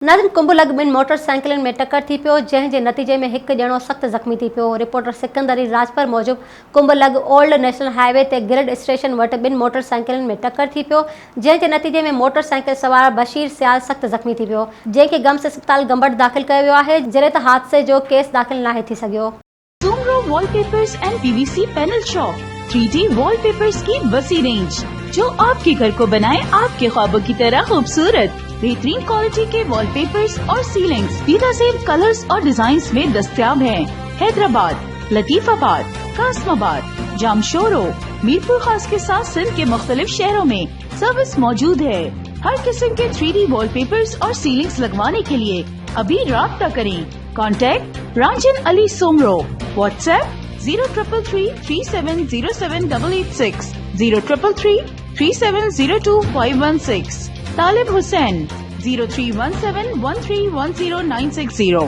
नाज़रीन, कुंभलग ॿिनि मोटरसाइकिलनि में टक्कर थी पियो, जंहिं जे नतीजे में हिकु ॼणो सख़्त ज़ख़्मी थी पियो। रिपोर्टर सिकंदर अली राजपर मूजिबि कुंभलग ओल्ड नेशनल हाईवे ते गिरिड स्टेशन वटि ॿिनि मोटरसाइकिलनि में टक्कर थी पियो, जंहिं जे नतीजे में मोटरसाइकिल सवार बशीर सियाल सख़्त ज़ख़्मी थी पियो, जंहिंखे गम्स अस्पताल गंबड़ दाख़िल कयो वियो आहे, जॾहिं त हादसे जो केस दाख़िल नाहे थी सघियो। Soomro wallpapers and PVC panel shop 3D wallpapers की वसी रेंज, जो आपके घर को बनाए आपके ख्वाबों की तरह खूबसूरत। बेहतरीन क्वालिटी के वॉलपेपर्स और सीलिंग्स बेहतरीन कलर्स और डिजाइन्स में दस्तयाब हैं। हैदराबाद, लतीफाबाद, कासमाबाद, जामशोरो, मीरपुर खास के साथ सिंध के मुख्तलिफ शहरों में सर्विस मौजूद है। हर किस्म के 3D वॉलपेपर्स और सीलिंग्स लगवाने के लिए अभी राब्ता करें। कॉन्टैक्ट रांझन अली सोमरो। व्हाट्सएप 0333370786, 03333702 516। तालिब हुसैन 031713109660।